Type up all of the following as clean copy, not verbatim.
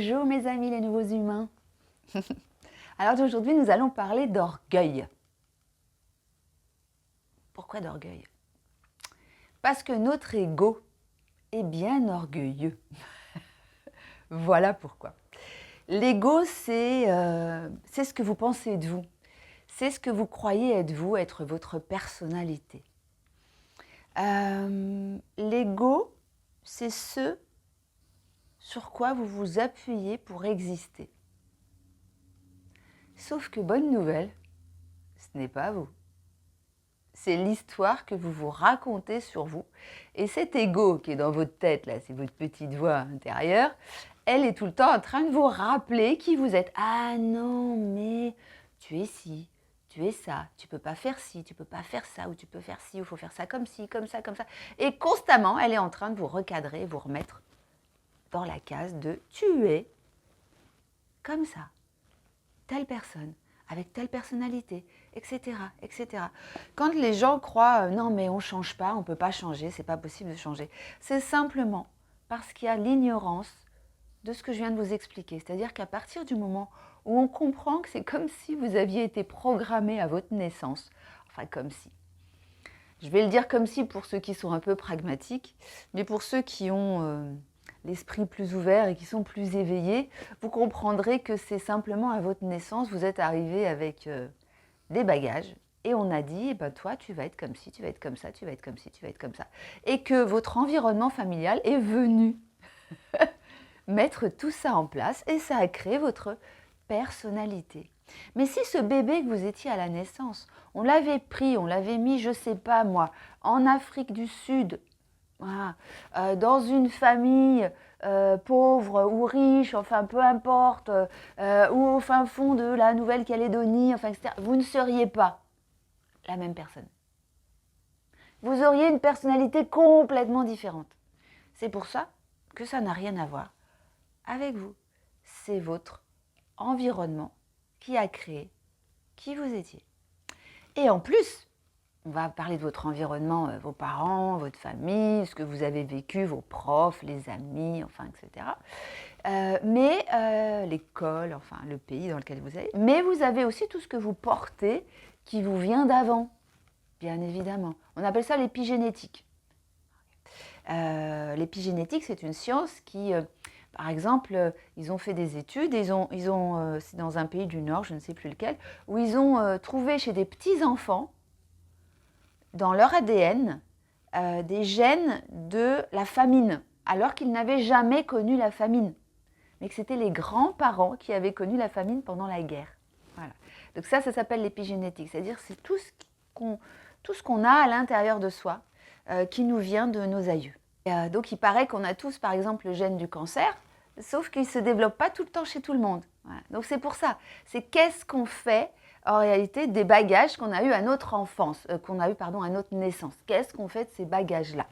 Bonjour mes amis les nouveaux humains. Alors aujourd'hui nous allons parler d'orgueil. Pourquoi d'orgueil? Parce que notre ego est bien orgueilleux. Voilà pourquoi. L'ego c'est ce que vous pensez de vous. C'est ce que vous croyez être vous, être votre personnalité. L'ego, c'est ce sur quoi vous vous appuyez pour exister. Sauf que bonne nouvelle, ce n'est pas vous. C'est l'histoire que vous vous racontez sur vous. Et cet ego qui est dans votre tête, là, c'est votre petite voix intérieure, elle est tout le temps en train de vous rappeler qui vous êtes. Ah non, mais tu es ci, tu es ça, tu peux pas faire ci, tu peux pas faire ça, ou tu peux faire ci, ou il faut faire ça comme ci, comme ça, comme ça. Et constamment, elle est en train de vous recadrer, vous remettre dans la case de tu es comme ça, telle personne, avec telle personnalité, etc., etc. Quand les gens croient non mais on ne change pas, on ne peut pas changer, c'est pas possible de changer, c'est simplement parce qu'il y a l'ignorance de ce que je viens de vous expliquer. C'est-à-dire qu'à partir du moment où on comprend que c'est comme si vous aviez été programmé à votre naissance, enfin comme si, je vais le dire comme si pour ceux qui sont un peu pragmatiques, mais pour ceux qui ont l'esprit plus ouvert et qui sont plus éveillés, vous comprendrez que c'est simplement à votre naissance, vous êtes arrivé avec des bagages et on a dit, eh ben, toi tu vas être comme ci, tu vas être comme ça, tu vas être comme ci, tu vas être comme ça. Et que votre environnement familial est venu mettre tout ça en place et ça a créé votre personnalité. Mais si ce bébé que vous étiez à la naissance, on l'avait pris, on l'avait mis, je ne sais pas moi, en Afrique du Sud, voilà, dans une famille pauvre ou riche, enfin peu importe, ou au fin fond de la Nouvelle-Calédonie, enfin, etc., vous ne seriez pas la même personne. Vous auriez une personnalité complètement différente. C'est pour ça que ça n'a rien à voir avec vous. C'est votre environnement qui a créé qui vous étiez. Et en plus, on va parler de votre environnement, vos parents, votre famille, ce que vous avez vécu, vos profs, les amis, enfin, etc. L'école, enfin, le pays dans lequel vous allez. Mais vous avez aussi tout ce que vous portez qui vous vient d'avant, bien évidemment. On appelle ça l'épigénétique. L'épigénétique, c'est une science qui... par exemple, ils ont fait des études, c'est dans un pays du Nord, je ne sais plus lequel, où ils ont trouvé chez des petits-enfants, dans leur ADN, des gènes de la famine, alors qu'ils n'avaient jamais connu la famine, mais que c'était les grands-parents qui avaient connu la famine pendant la guerre. Voilà. Donc ça s'appelle l'épigénétique, c'est-à-dire c'est tout ce qu'on a à l'intérieur de soi qui nous vient de nos aïeux. Donc il paraît qu'on a tous, par exemple, le gène du cancer, sauf qu'il ne se développe pas tout le temps chez tout le monde. Voilà. Donc c'est pour ça. C'est qu'est-ce qu'on fait en réalité des bagages qu'on a eus à notre enfance, à notre naissance. Qu'est-ce qu'on fait de ces bagages-là?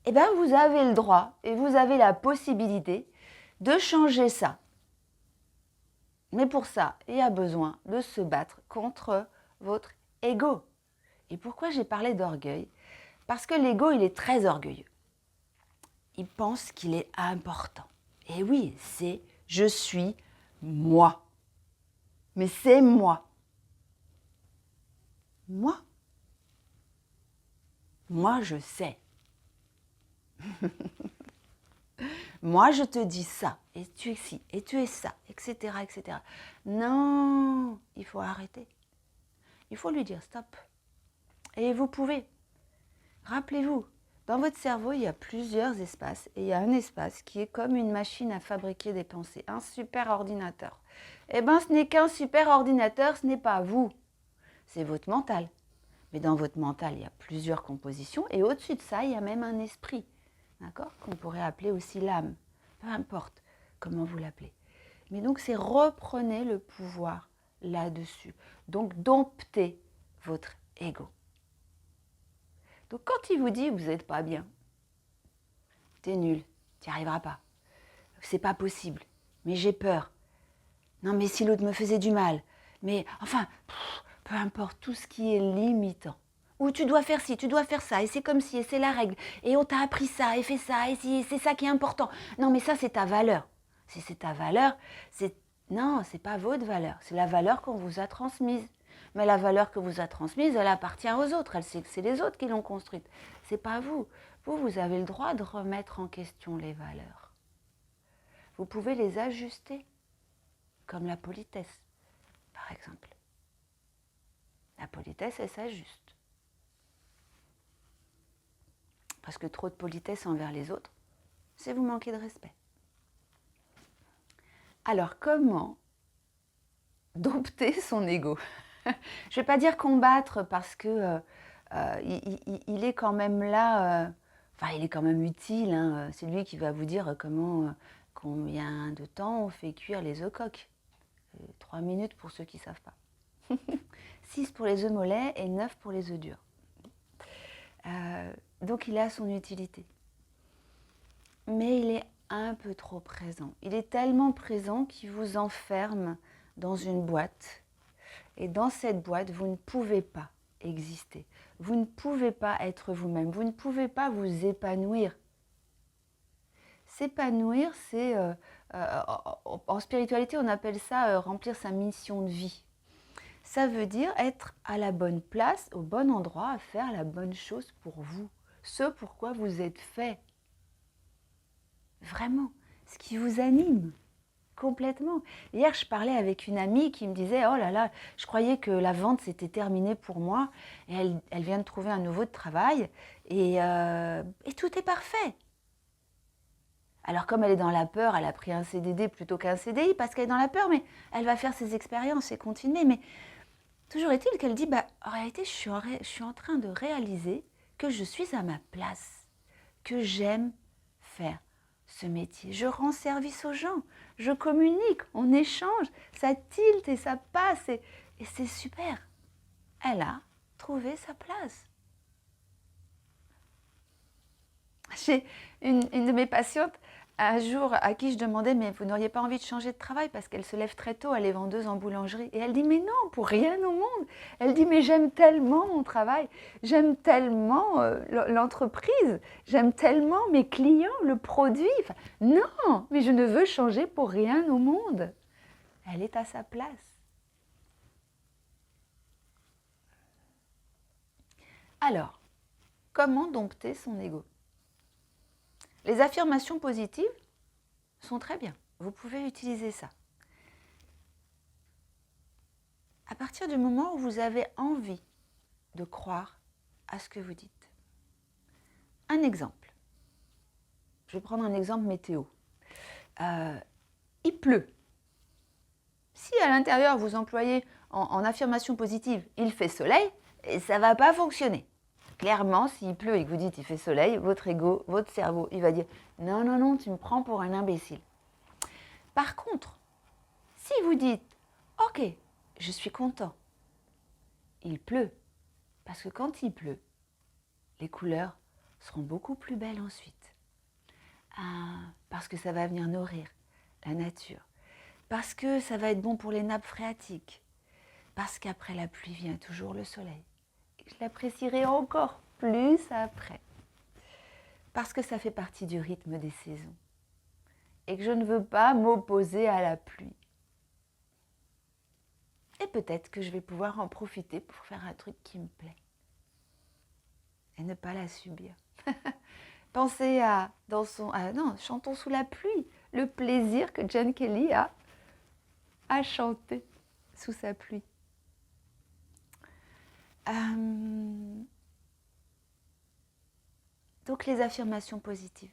Eh bien, vous avez le droit et vous avez la possibilité de changer ça. Mais pour ça, il y a besoin de se battre contre votre ego. Et pourquoi j'ai parlé d'orgueil? Parce que l'ego, il est très orgueilleux. Il pense qu'il est important. Et oui, c'est « je suis moi ». Mais c'est moi. Moi? Moi, je sais. Moi, je te dis ça, et tu es ci, et tu es ça, etc., etc. Non, il faut arrêter. Il faut lui dire stop. Et vous pouvez. Rappelez-vous, dans votre cerveau, il y a plusieurs espaces, et il y a un espace qui est comme une machine à fabriquer des pensées, un super ordinateur. Eh bien, ce n'est qu'un super ordinateur, ce n'est pas vous, c'est votre mental. Mais dans votre mental, il y a plusieurs compositions, et au-dessus de ça, il y a même un esprit, d'accord, qu'on pourrait appeler aussi l'âme, peu importe comment vous l'appelez. Mais donc, c'est reprenez le pouvoir là-dessus. Donc, domptez votre ego. Donc, quand il vous dit « vous n'êtes pas bien »,« t'es nul, tu n'y arriveras pas »,« c'est pas possible, mais j'ai peur »,« non mais si l'autre me faisait du mal », mais enfin, peu importe tout ce qui est limitant. Ou tu dois faire ci, tu dois faire ça, et c'est comme ci, et c'est la règle, et on t'a appris ça, et fais ça, et c'est ça qui est important. Non, mais ça, c'est ta valeur. Si c'est ta valeur, non, c'est pas votre valeur, c'est la valeur qu'on vous a transmise. Mais la valeur que vous a transmise, elle appartient aux autres. C'est les autres qui l'ont construite. C'est pas vous. Vous avez le droit de remettre en question les valeurs. Vous pouvez les ajuster, comme la politesse, par exemple. La politesse, elle s'ajuste. Parce que trop de politesse envers les autres, c'est vous manquer de respect. Alors, comment dompter son ego? Je ne vais pas dire combattre parce que il est quand même là, enfin il est quand même utile, hein, c'est lui qui va vous dire combien de temps on fait cuire les œufs coques. 3 minutes pour ceux qui ne savent pas. 6 pour les œufs mollets et 9 pour les œufs durs. Donc il a son utilité. Mais il est un peu trop présent. Il est tellement présent qu'il vous enferme dans une boîte. Et dans cette boîte, vous ne pouvez pas exister. Vous ne pouvez pas être vous-même. Vous ne pouvez pas vous épanouir. S'épanouir, c'est... en spiritualité, on appelle ça remplir sa mission de vie. Ça veut dire être à la bonne place, au bon endroit, à faire la bonne chose pour vous. Ce pourquoi vous êtes fait. Vraiment, ce qui vous anime. Complètement. Hier, je parlais avec une amie qui me disait « Oh là là, je croyais que la vente, c'était terminé pour moi. » Et elle vient de trouver un nouveau travail et tout est parfait. Alors, comme elle est dans la peur, elle a pris un CDD plutôt qu'un CDI parce qu'elle est dans la peur, mais elle va faire ses expériences et continuer. Mais toujours est-il qu'elle dit « En réalité, je suis en train de réaliser que je suis à ma place, que j'aime faire ce métier. Je rends service aux gens, je communique, on échange, ça tilte et ça passe et c'est super. » Elle a trouvé sa place. J'ai une de mes patientes, un jour, à qui je demandais « Mais vous n'auriez pas envie de changer de travail ?» parce qu'elle se lève très tôt, elle est vendeuse en boulangerie. Et elle dit « Mais non, pour rien au monde !» Elle dit « Mais j'aime tellement mon travail, j'aime tellement l'entreprise, j'aime tellement mes clients, le produit. Enfin, non, mais je ne veux changer pour rien au monde. » Elle est à sa place. Alors, comment dompter son ego? Les affirmations positives sont très bien. Vous pouvez utiliser ça. À partir du moment où vous avez envie de croire à ce que vous dites. Un exemple. Je vais prendre un exemple météo. Il pleut. Si à l'intérieur vous employez en affirmation positive « il fait soleil », ça ne va pas fonctionner. Clairement, s'il pleut et que vous dites « il fait soleil », votre ego, votre cerveau, il va dire « non, non, non, tu me prends pour un imbécile ». Par contre, si vous dites « ok, je suis content, il pleut », parce que quand il pleut, les couleurs seront beaucoup plus belles ensuite. Parce que ça va venir nourrir la nature. Parce que ça va être bon pour les nappes phréatiques. Parce qu'après la pluie vient toujours le soleil. Et je l'apprécierai encore plus après. Parce que ça fait partie du rythme des saisons. Et que je ne veux pas m'opposer à la pluie. Et peut-être que je vais pouvoir en profiter pour faire un truc qui me plaît. Et ne pas la subir. Pensez à Chantons sous la pluie, le plaisir que John Kelly a à chanter sous sa pluie. Donc les affirmations positives.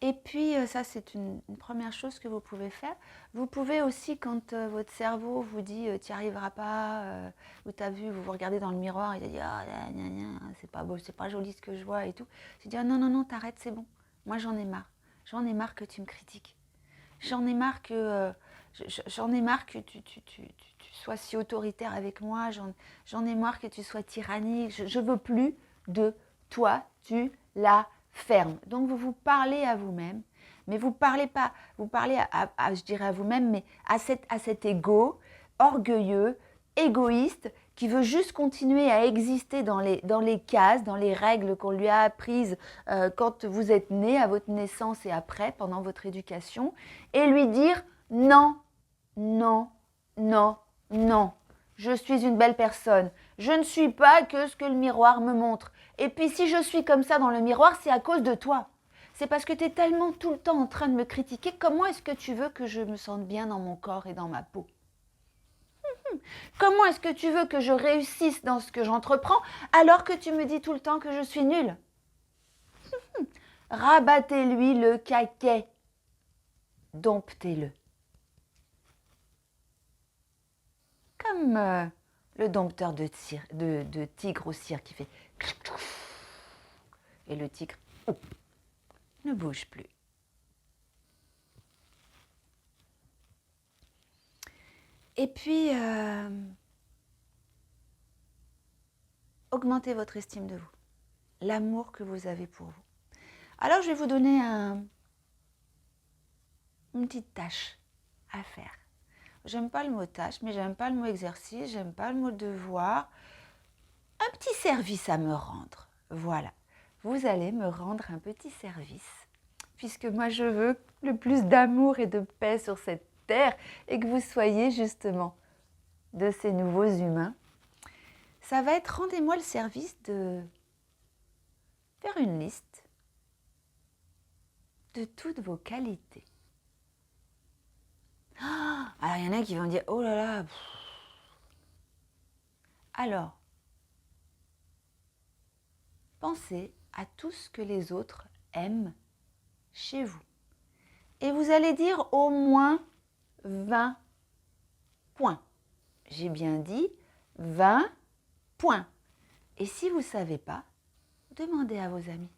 Et puis ça c'est une première chose que vous pouvez faire. Vous pouvez aussi quand votre cerveau vous dit tu n'y arriveras pas, ou t'as vu, vous vous regardez dans le miroir et vous dites ah, c'est pas beau, c'est pas joli ce que je vois et tout. Je dis non, non, non, t'arrêtes, c'est bon. Moi j'en ai marre. J'en ai marre que tu me critiques. J'en ai marre que tu sois si autoritaire avec moi. J'en ai marre que tu sois tyrannique. Je veux plus de toi, tu la fermes. Donc vous vous parlez à vous-même, mais vous parlez pas, vous parlez je dirais à vous-même, mais à cet ego orgueilleux, égoïste, qui veut juste continuer à exister dans les cases, dans les règles qu'on lui a apprises quand vous êtes né, à votre naissance et après, pendant votre éducation, et lui dire non, non, non, non. Je suis une belle personne. Je ne suis pas que ce que le miroir me montre. Et puis si je suis comme ça dans le miroir, c'est à cause de toi. C'est parce que tu es tellement tout le temps en train de me critiquer. Comment est-ce que tu veux que je me sente bien dans mon corps et dans ma peau? Comment est-ce que tu veux que je réussisse dans ce que j'entreprends alors que tu me dis tout le temps que je suis nulle? Rabattez-lui le caquet. Domptez-le. Comme le dompteur de tigre au cirque qui fait... Et le tigre ne bouge plus. Et puis, augmentez votre estime de vous, l'amour que vous avez pour vous. Alors, je vais vous donner une petite tâche à faire. J'aime pas le mot tâche, mais j'aime pas le mot exercice, j'aime pas le mot devoir. Un petit service à me rendre. Voilà, vous allez me rendre un petit service, puisque moi je veux le plus d'amour et de paix sur cette terre et que vous soyez justement de ces nouveaux humains. Ça va être, rendez-moi le service de faire une liste de toutes vos qualités. Alors, il y en a qui vont dire, oh là là. Alors, pensez à tout ce que les autres aiment chez vous. Et vous allez dire au moins 20 points. J'ai bien dit 20 points. Et si vous ne savez pas, demandez à vos amis.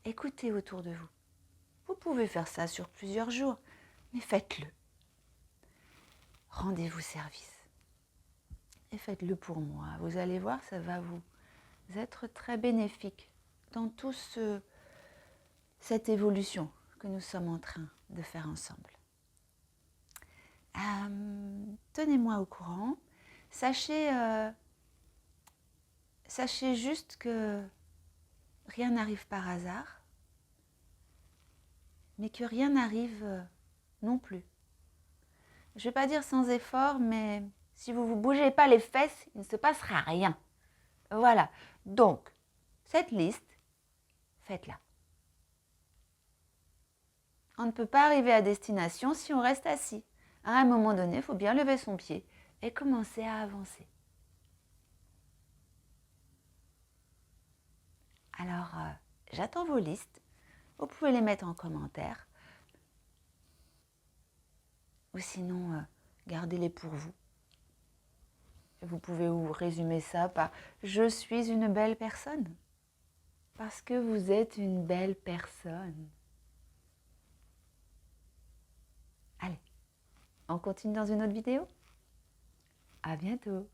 Écoutez autour de vous. Vous pouvez faire ça sur plusieurs jours, mais faites-le. Rendez-vous service. Et faites-le pour moi. Vous allez voir, ça va vous être très bénéfique dans toute cette évolution que nous sommes en train de faire ensemble. Tenez-moi au courant. Sachez juste que rien n'arrive par hasard, mais que rien n'arrive non plus. Je ne vais pas dire sans effort, mais si vous ne vous bougez pas les fesses, il ne se passera rien. Voilà. Donc, cette liste, faites-la. On ne peut pas arriver à destination si on reste assis. À un moment donné, il faut bien lever son pied et commencer à avancer. Alors, j'attends vos listes. Vous pouvez les mettre en commentaire. Ou sinon, gardez-les pour vous. Vous pouvez vous résumer ça par « Je suis une belle personne ». Parce que vous êtes une belle personne. Allez, on continue dans une autre vidéo. À bientôt.